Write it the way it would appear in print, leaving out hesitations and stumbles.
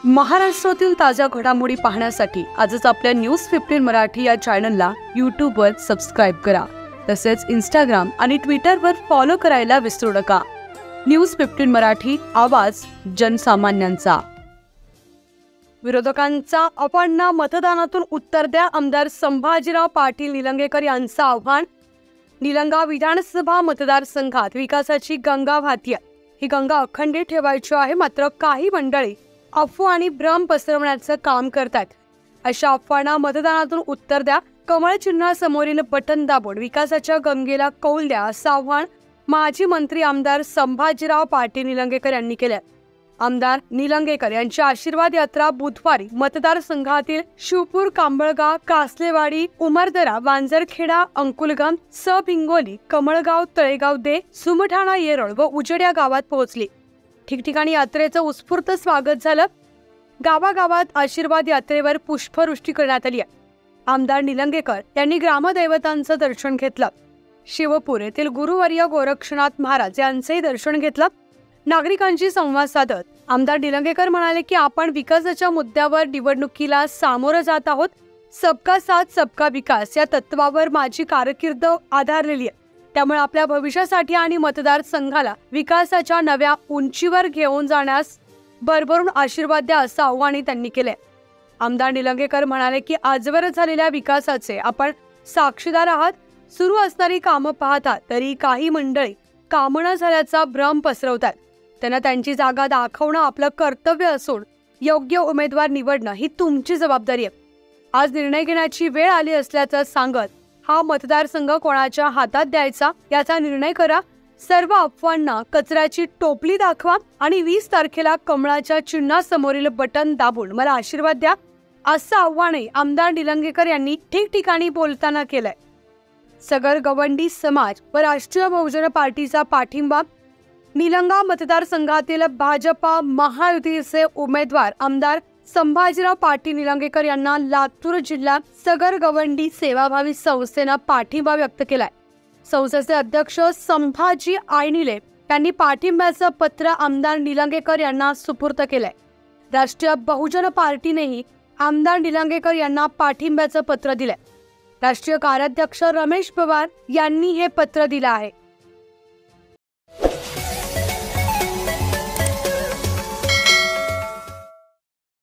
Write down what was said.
महाराष्ट्रातील ताज्या घडामोडी पाहण्यासाठी आजच आपल्या न्यूज 15 मराठी या चॅनलला यूट्यूबवर सबस्क्राईब करा। तसेच इंस्टाग्राम आणि ट्विटरवर फॉलो करायला विसरू नका। न्यूज 15 मराठी, आवाज जनसामान्यांचा। विरोधकांचा अफवांना मतदानातून उत्तर द्या, आमदार संभाजीराव पाटील निलंगेकर यांचं आव्हान। निलंगा विधानसभा मतदारसंघात विकासाची गंगा वाहतीये। ही गंगा अखंडित ठेवायची आहे, मात्र काही मंडळी अफवा आणि भ्रम पसरवण्याचं काम करतात। अशा अफवांना मतदानातून उत्तर द्या, कमळ चिन्हासमोरील बटन दाबून विकासाच्या गंगेला कौल द्या, असं आव्हान माजी मंत्री आमदार संभाजीराव पाटील निलंगेकर यांनी केलं। आमदार निलंगेकर यांची आशीर्वाद यात्रा बुधवारी मतदारसंघातील शिवपूर, कांबळगाव, कासलेवाडी, उमरदरा, वांजरखेडा, अंकुलगाम, हिंगोली, कमळगाव, तळेगाव दे, सुमठाणा, येरळ व उजेड्या गावात पोहोचली। ठिकठिकाणी यात्रेचं उत्स्फूर्त स्वागत झालं। गावागावात आशीर्वाद यात्रेवर पुष्पवृष्टी करण्यात आली आहे। आमदार निलंगेकर यांनी ग्रामदैवतांचं दर्शन घेतलं। शिवपूर येथील गुरुवर्य गोरक्षनाथ महाराज यांचंही दर्शन घेतलं। नागरिकांशी संवाद साधत आमदार निलंगेकर म्हणाले की आपण विकासाच्या मुद्द्यावर निवडणुकीला सामोरं जात आहोत। सबका साथ सबका विकास या तत्वावर माझी कारकीर्द आधारलेली आहे। त्यामुळे आपल्या भविष्यासाठी आणि मतदारसंघाला विकासाच्या नव्या उंचीवर घेऊन जाण्यास भरभरून आशीर्वाद द्या, असं आव्हानही त्यांनी केले। आमदार निलंगेकर म्हणाले की आजवर झालेल्या विकासाचे आपण साक्षीदार आहात। सुरू असणारी कामं पाहता तरी काही मंडळी कामं न झाल्याचा भ्रम पसरवतात। त्यांना त्यांची जागा दाखवणं आपलं कर्तव्य असून योग्य उमेदवार निवडणं ही तुमची जबाबदारी आहे। आज निर्णय घेण्याची वेळ आली असल्याचं सांगत हा मतदारसंघ कोणाच्या हातात द्यायचा याचा निर्णय करा। सर्व अफवांना कचऱ्याची टोपली दाखवा आणि 20 तारखेला कमळाच्या चिन्हासमोरील बटन दाबून मला आशीर्वाद द्या, असं आव्हानही आमदार निलंगेकर यांनी ठिकठिकाणी बोलताना केलंय। सगर गवंडी समाज व राष्ट्रीय बहुजन पार्टीचा पाठिंबा। निलंगा मतदारसंघातील भाजपा महायुतीचे उमेदवार आमदार संभाजीराव पाटील निलंगेकर यांना लातूर जिल्हा सगर गवंडी सेवाभावी संस्थेनं पाठिंबा व्यक्त केलाय। संस्थेचे अध्यक्ष संभाजी आयनिले यांनी पाठिंब्याचं पत्र आमदार निलंगेकर यांना सुपूर्द केलंय। राष्ट्रीय बहुजन पार्टीनेही आमदार निलंगेकर यांना पाठिंब्याचं पत्र दिलंय। राष्ट्रीय कार्याध्यक्ष रमेश पवार यांनी हे पत्र दिलं आहे।